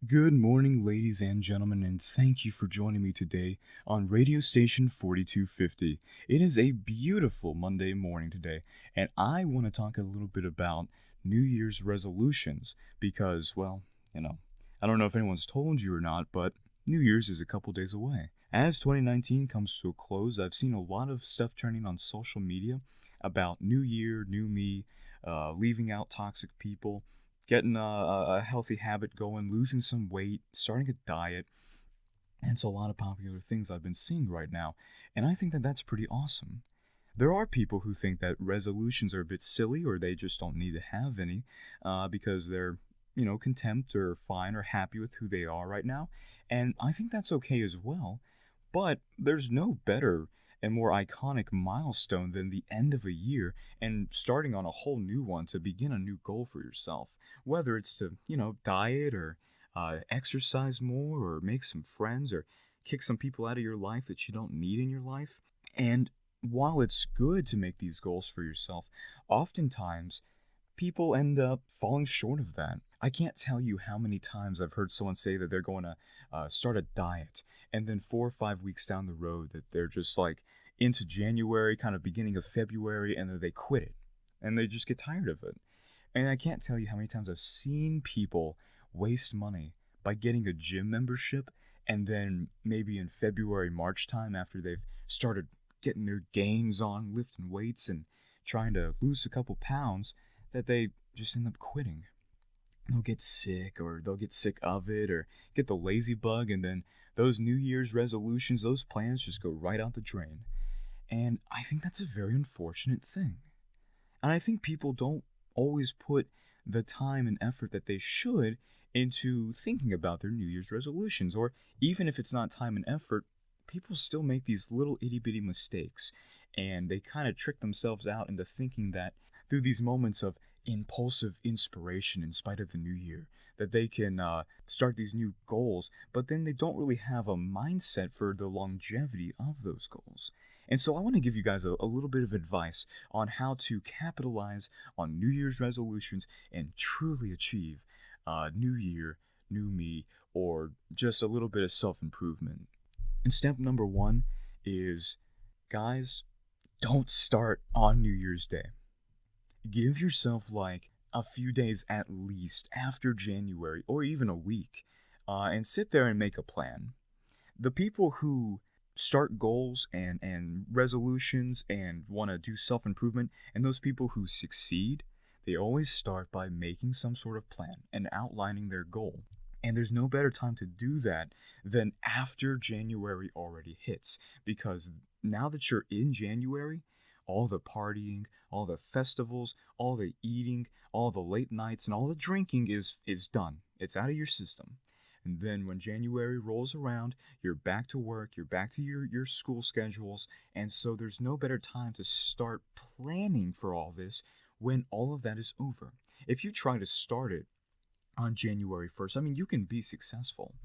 Good morning, ladies and gentlemen, and thank you for joining me today on radio station 4250. It is a beautiful Monday morning today, and I want to talk a little bit about New Year's resolutions because, I don't know if anyone's told you or not, but New Year's is a couple days away. As 2019 comes to a close, I've seen a lot of stuff turning on social media about New Year, New Me, leaving out toxic people, getting a healthy habit going, losing some weight, starting a diet. And it's a lot of popular things I've been seeing right now. And I think that that's pretty awesome. There are people who think that resolutions are a bit silly or they just don't need to have any because they're, content or fine or happy with who they are right now. And I think that's okay as well. But there's no better and more iconic milestone than the end of a year and starting on a whole new one to begin a new goal for yourself. Whether it's to, diet or exercise more or make some friends or kick some people out of your life that you don't need in your life. And while it's good to make these goals for yourself, oftentimes people end up falling short of that. I can't tell you how many times I've heard someone say that they're going to start a diet, and then 4 or 5 weeks down the road that they're just like into January, kind of beginning of February, and then they quit it, and they just get tired of it. And I can't tell you how many times I've seen people waste money by getting a gym membership, and then maybe in February, March time, after they've started getting their gains on, lifting weights and trying to lose a couple pounds, that they just end up quitting. They'll get sick or they'll get sick of it or get the lazy bug, and then those New Year's resolutions, those plans just go right out the drain. And I think that's a very unfortunate thing. And I think people don't always put the time and effort that they should into thinking about their New Year's resolutions. Or even if it's not time and effort, people still make these little itty bitty mistakes. And they kind of trick themselves out into thinking that through these moments of impulsive inspiration in spite of the new year, that they can start these new goals, but then they don't really have a mindset for the longevity of those goals. And so I want to give you guys a little bit of advice on how to capitalize on New Year's resolutions and truly achieve New Year, New Me, or just a little bit of self improvement. And step number one is, guys, don't start on New Year's Day. Give yourself like a few days at least after January or even a week and sit there and make a plan. The people who start goals and resolutions and want to do self improvement, and those people who succeed, they always start by making some sort of plan and outlining their goal. And there's no better time to do that than after January already hits, because now that you're in January, all the partying, all the festivals, all the eating, all the late nights, and all the drinking is done. It's out of your system. And then when January rolls around, you're back to work, you're back to your school schedules, and so there's no better time to start planning for all this when all of that is over. If you try to start it on January 1st, I mean, you can be successful.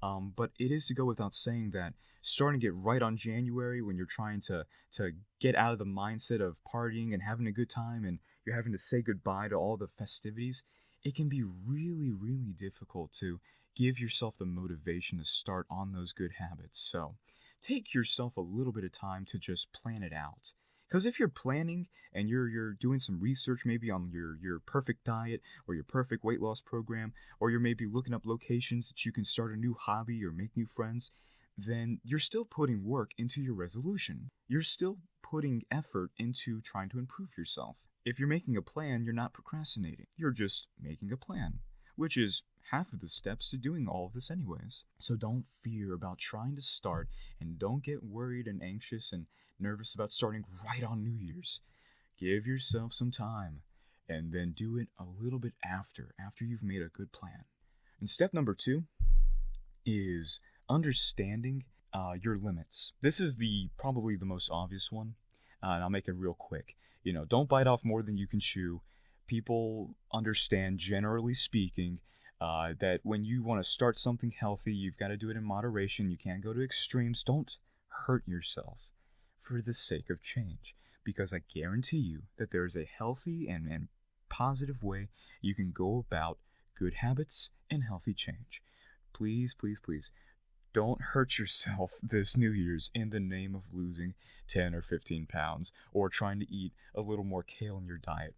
But it is to go without saying that starting it right on January when you're trying to get out of the mindset of partying and having a good time and you're having to say goodbye to all the festivities, it can be really, really difficult to give yourself the motivation to start on those good habits. So take yourself a little bit of time to just plan it out. Because if you're planning and you're doing some research maybe on your perfect diet or your perfect weight loss program, or you're maybe looking up locations that you can start a new hobby or make new friends, then you're still putting work into your resolution. You're still putting effort into trying to improve yourself. If you're making a plan, you're not procrastinating. You're just making a plan, which is half of the steps to doing all of this anyways. So don't fear about trying to start, and don't get worried and anxious and nervous about starting right on New Year's. Give yourself some time and then do it a little bit after you've made a good plan. And step number two is understanding your limits. This is probably the most obvious one, and I'll make it real quick. Don't bite off more than you can chew. People understand, generally speaking, that when you want to start something healthy, you've got to do it in moderation. You can't go to extremes. Don't hurt yourself for the sake of change, because I guarantee you that there is a healthy and positive way you can go about good habits and healthy change. please, please, please, don't hurt yourself this New Year's in the name of losing 10 or 15 pounds or trying to eat a little more kale in your diet.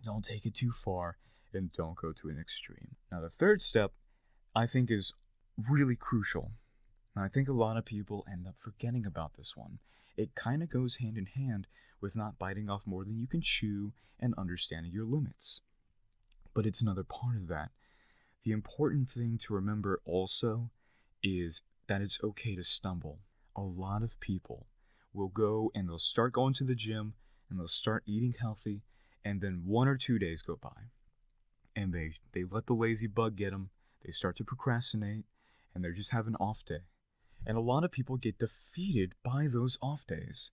Don't take it too far and don't go to an extreme. Now, the third step I think is really crucial. And I think a lot of people end up forgetting about this one. It kind of goes hand in hand with not biting off more than you can chew and understanding your limits. But it's another part of that. The important thing to remember also is that it's okay to stumble. A lot of people will go and they'll start going to the gym and they'll start eating healthy, and then 1 or 2 days go by and they let the lazy bug get them. They start to procrastinate and they're just having an off day. And a lot of people get defeated by those off days.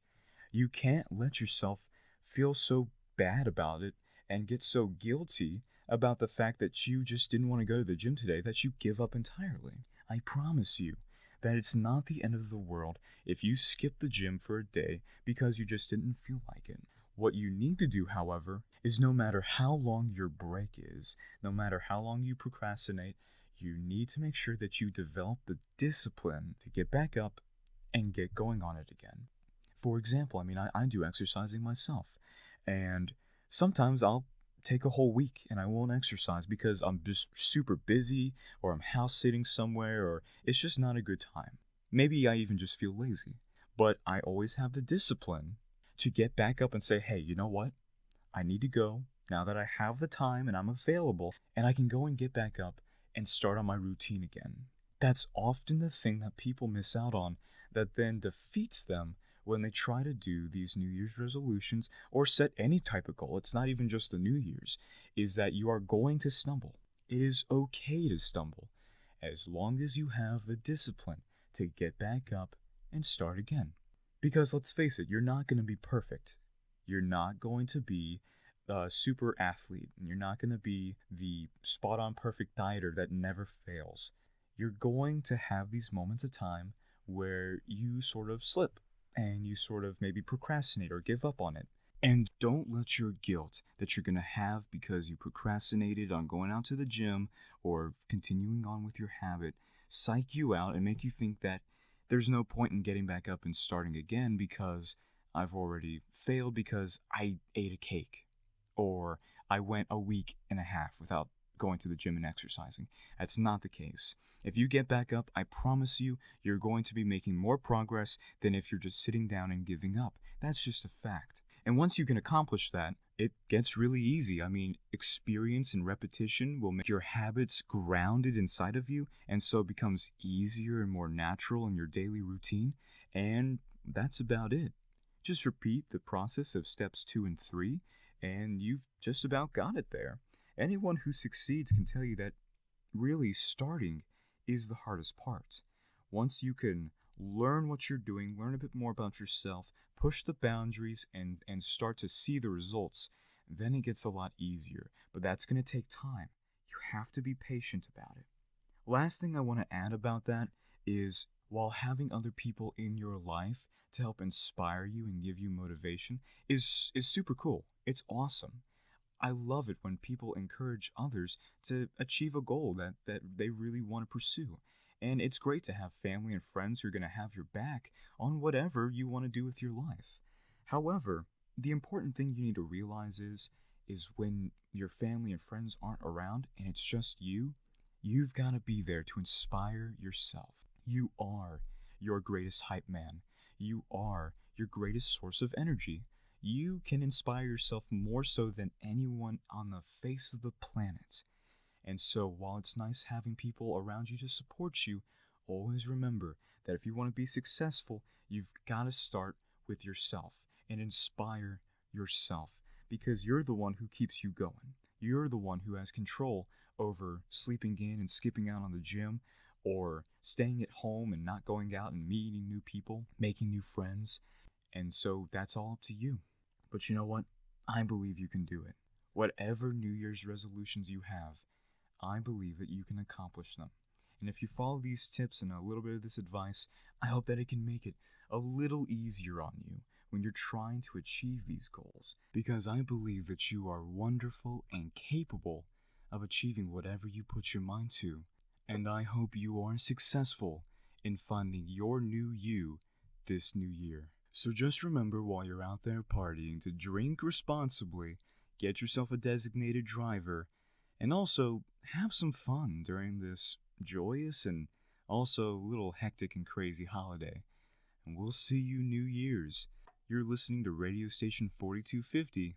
You can't let yourself feel so bad about it and get so guilty about the fact that you just didn't want to go to the gym today that you give up entirely. I promise you that it's not the end of the world if you skip the gym for a day because you just didn't feel like it. What you need to do, however, is no matter how long your break is, no matter how long you procrastinate, you need to make sure that you develop the discipline to get back up and get going on it again. For example, I do exercising myself, and sometimes I'll take a whole week and I won't exercise because I'm just super busy, or I'm house sitting somewhere, or it's just not a good time. Maybe I even just feel lazy. But I always have the discipline to get back up and say, hey, you know what? I need to go now that I have the time and I'm available, and I can go and get back up and start on my routine again. That's often the thing that people miss out on that then defeats them when they try to do these New Year's resolutions or set any type of goal. It's not even just the New Year's, is that you are going to stumble. It is okay to stumble as long as you have the discipline to get back up and start again. Because let's face it, you're not going to be perfect. You're not going to be a super athlete, and you're not going to be the spot-on perfect dieter that never fails. You're going to have these moments of time where you sort of slip and you sort of maybe procrastinate or give up on it. And don't let your guilt that you're going to have because you procrastinated on going out to the gym or continuing on with your habit psych you out and make you think that there's no point in getting back up and starting again because I've already failed because I ate a cake, or I went a week and a half without going to the gym and exercising. That's not the case. If you get back up, I promise you, you're going to be making more progress than if you're just sitting down and giving up. That's just a fact. And once you can accomplish that, it gets really easy. Experience and repetition will make your habits grounded inside of you, and so it becomes easier and more natural in your daily routine. And that's about it. Just repeat the process of steps 2 and 3, and you've just about got it there. Anyone who succeeds can tell you that really starting is the hardest part. Once you can learn what you're doing, learn a bit more about yourself, push the boundaries, and start to see the results, then it gets a lot easier. But that's going to take time. You have to be patient about it. Last thing I want to add about that is, while having other people in your life to help inspire you and give you motivation is super cool. It's awesome. I love it when people encourage others to achieve a goal that they really want to pursue. And it's great to have family and friends who are going to have your back on whatever you want to do with your life. However, the important thing you need to realize is when your family and friends aren't around and it's just you, you've got to be there to inspire yourself. You are your greatest hype man. You are your greatest source of energy. You can inspire yourself more so than anyone on the face of the planet. And so while it's nice having people around you to support you, always remember that if you want to be successful, you've got to start with yourself and inspire yourself, because you're the one who keeps you going. You're the one who has control over sleeping in and skipping out on the gym, or staying at home and not going out and meeting new people, making new friends. And so that's all up to you. But you know what? I believe you can do it. Whatever New Year's resolutions you have, I believe that you can accomplish them. And if you follow these tips and a little bit of this advice, I hope that it can make it a little easier on you when you're trying to achieve these goals. Because I believe that you are wonderful and capable of achieving whatever you put your mind to. And I hope you are successful in finding your new you this new year. So just remember while you're out there partying to drink responsibly, get yourself a designated driver, and also have some fun during this joyous and also a little hectic and crazy holiday. And we'll see you New Year's. You're listening to Radio Station 4250.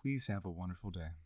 Please have a wonderful day.